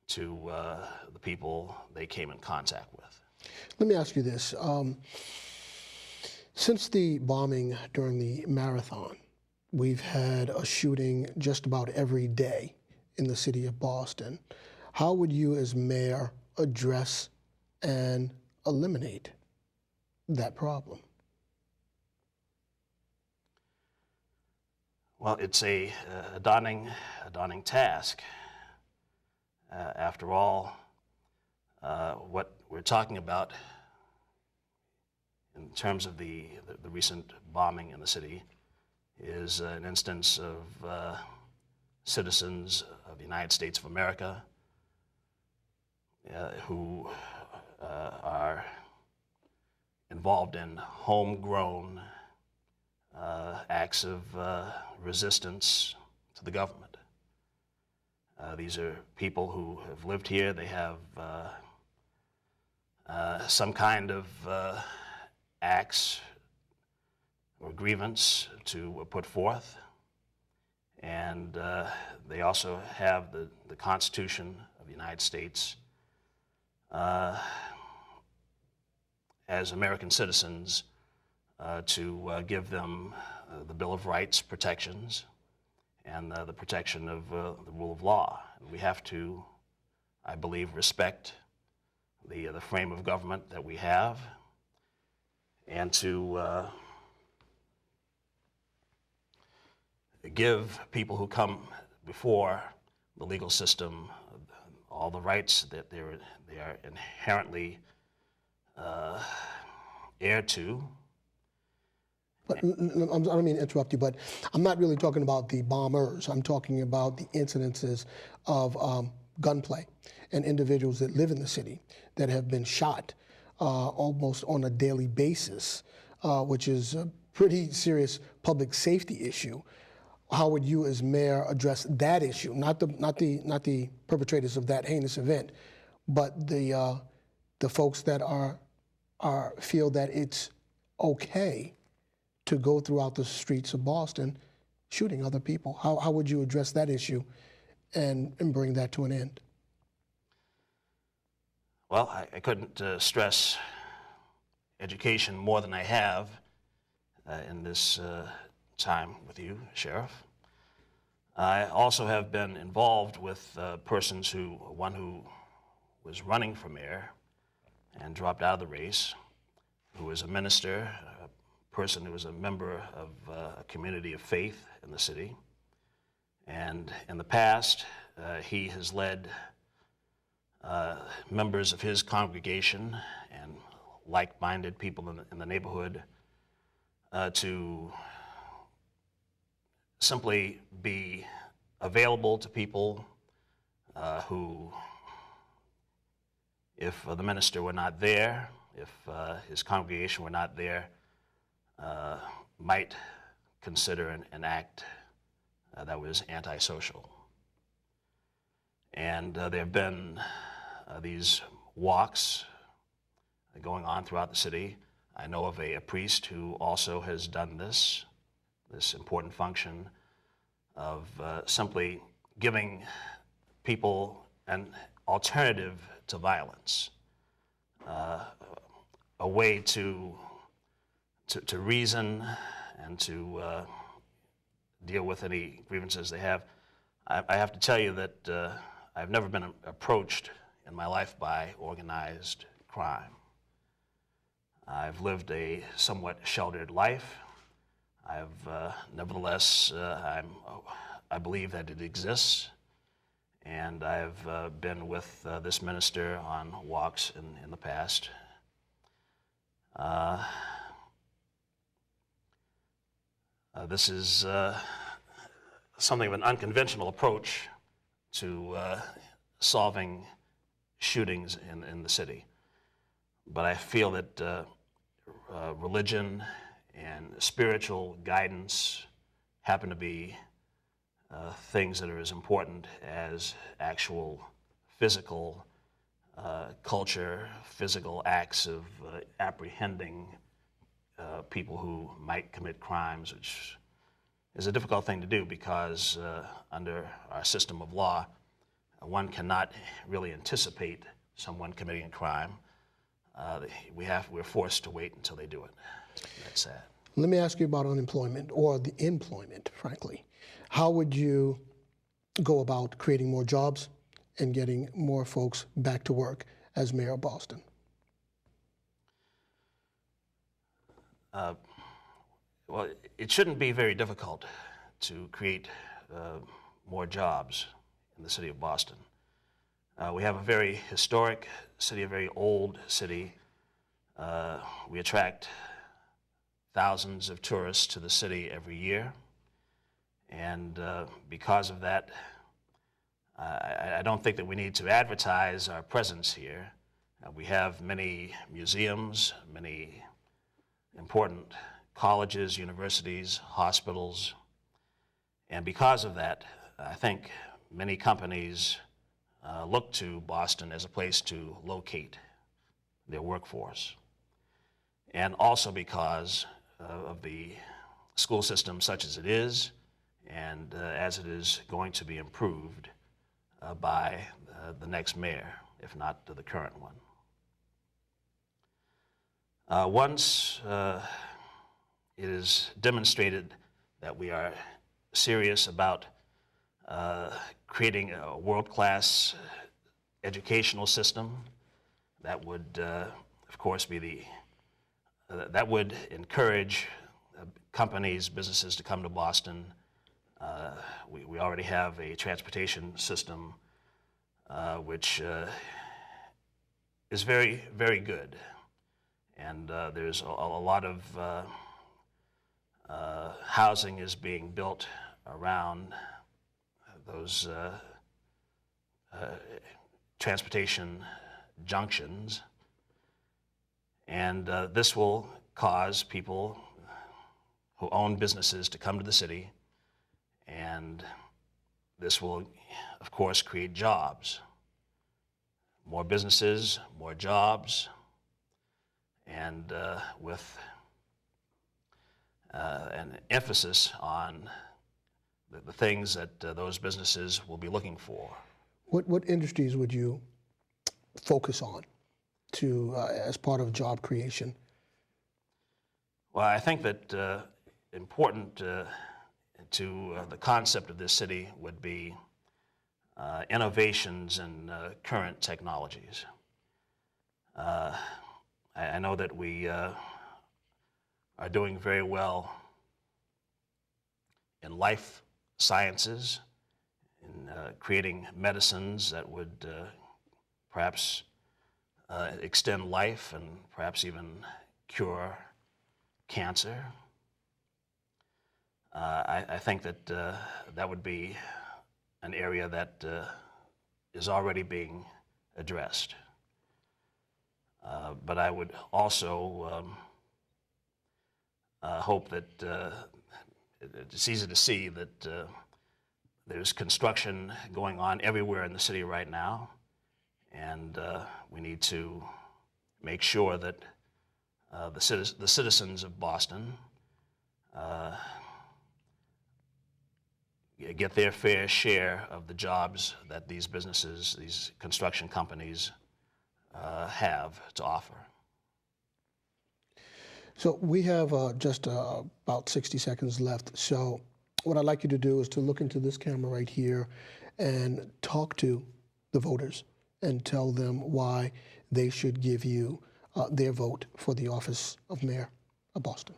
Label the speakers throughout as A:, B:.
A: to the people they came in contact with.
B: Let me ask you this. Since the bombing during the marathon, we've had a shooting just about every day in the city of Boston. How would you as mayor address and eliminate that problem?
A: Well, it's a daunting task. After all, what we're talking about in terms of the recent bombing in the city is an instance of citizens of the United States of America who are involved in homegrown acts of resistance to the government. These are people who have lived here. They have some kind of acts or grievance to put forth. And they also have the Constitution of the United States as American citizens to give them the Bill of Rights protections and the protection of the rule of law. And we have to, I believe, respect the frame of government that we have, and to give people who come before the legal system all the rights that they are inherently heir to.
B: But I don't mean to interrupt you, but I'm not really talking about the bombers. I'm talking about the incidences of gunplay and individuals that live in the city that have been shot almost on a daily basis, which is a pretty serious public safety issue. How would you, as mayor, address that issue? Not the perpetrators of that heinous event, but the folks that feel that it's okay to go throughout the streets of Boston shooting other people. How would you address that issue and bring that to an end?
A: Well, I couldn't stress education more than I have in this time with you, Sheriff. I also have been involved with persons one who was running for mayor and dropped out of the race, who was a minister, person who was a member of a community of faith in the city. And in the past, he has led members of his congregation and like-minded people in the neighborhood to simply be available to people who, if the minister were not there, if his congregation were not there, might consider an act that was antisocial. And there have been these walks going on throughout the city. I know of a priest who also has done this important function of simply giving people an alternative to violence, a way to reason and to deal with any grievances they have. I have to tell you that I've never been approached in my life by organized crime. I've lived a somewhat sheltered life. Nevertheless, I believe that it exists, and I've been with this minister on walks in the past. This is something of an unconventional approach to solving shootings in the city. But I feel that religion and spiritual guidance happen to be things that are as important as actual physical culture, physical acts of apprehending people who might commit crimes, which is a difficult thing to do because under our system of law, one cannot really anticipate someone committing a crime. We're forced to wait until they do it. That's sad.
B: Let me ask you about unemployment, or the employment, frankly. How would you go about creating more jobs and getting more folks back to work as mayor of Boston?
A: Well, it shouldn't be very difficult to create more jobs in the city of Boston. We have a very historic city, a very old city. We attract thousands of tourists to the city every year. And because of that, I don't think that we need to advertise our presence here. We have many museums, many important colleges, universities, hospitals. And because of that, I think many companies look to Boston as a place to locate their workforce. And also because of the school system such as it is, and as it is going to be improved by the next mayor, if not the current one. Once it is demonstrated that we are serious about creating a world-class educational system, that would, of course, be that would encourage companies, businesses to come to Boston. We already have a transportation system which is very, very good. And there's a lot of housing is being built around those transportation junctions. And this will cause people who own businesses to come to the city, and this will, of course, create jobs. More businesses, more jobs, and with an emphasis on the things that those businesses will be looking for.
B: What industries would you focus on to as part of job creation?
A: Well, I think that important to the concept of this city would be innovations in current technologies. I know that we are doing very well in life sciences, in creating medicines that would perhaps extend life and perhaps even cure cancer. I think that that would be an area that is already being addressed. But I would also hope that it's easy to see that there's construction going on everywhere in the city right now, and we need to make sure that the citizens of Boston get their fair share of the jobs that these businesses, these construction companies have to offer.
B: So we have just about 60 seconds left. So what I'd like you to do is to look into this camera right here and talk to the voters and tell them why they should give you their vote for the office of mayor of Boston.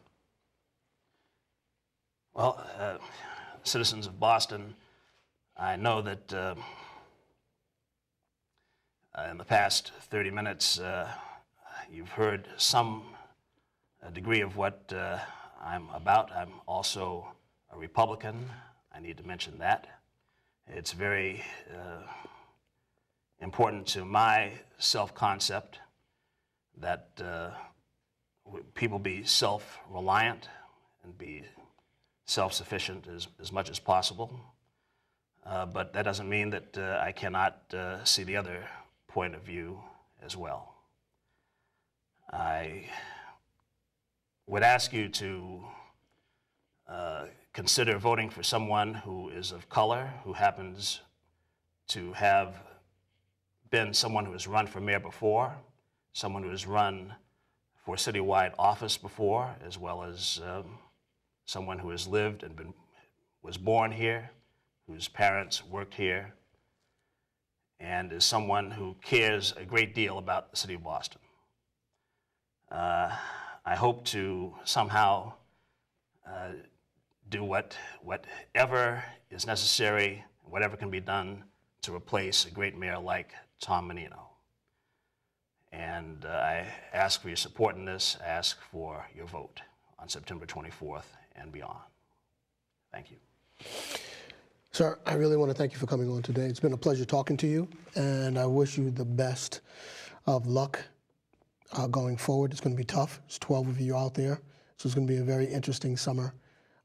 A: Well, citizens of Boston, I know that in the past 30 minutes you've heard some degree of what I'm about. I'm also a Republican. I need to mention that. It's very important to my self-concept that people be self-reliant and be self-sufficient as much as possible. But that doesn't mean that I cannot see the other point of view as well. I would ask you to consider voting for someone who is of color, who happens to have been someone who has run for mayor before, someone who has run for citywide office before, as well as someone who has lived and was born here, whose parents worked here, and is someone who cares a great deal about the city of Boston. I hope to somehow do whatever is necessary, whatever can be done to replace a great mayor like Tom Menino. And I ask for your support in this. I ask for your vote on September 24th and beyond. Thank you.
B: Sir, I really want to thank you for coming on today. It's been a pleasure talking to you, and I wish you the best of luck going forward. It's going to be tough. There's 12 of you out there, so it's going to be a very interesting summer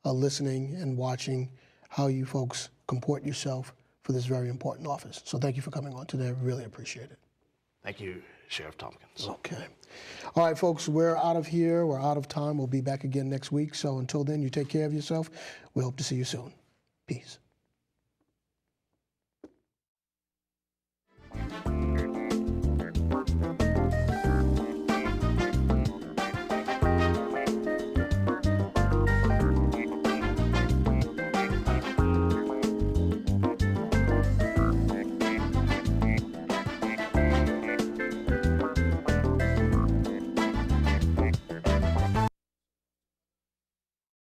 B: listening and watching how you folks comport yourself for this very important office. So thank you for coming on today. I really appreciate it.
A: Thank you, Sheriff Tompkins.
B: Okay. All right, folks, we're out of here. We're out of time. We'll be back again next week. So until then, you take care of yourself. We hope to see you soon. Peace.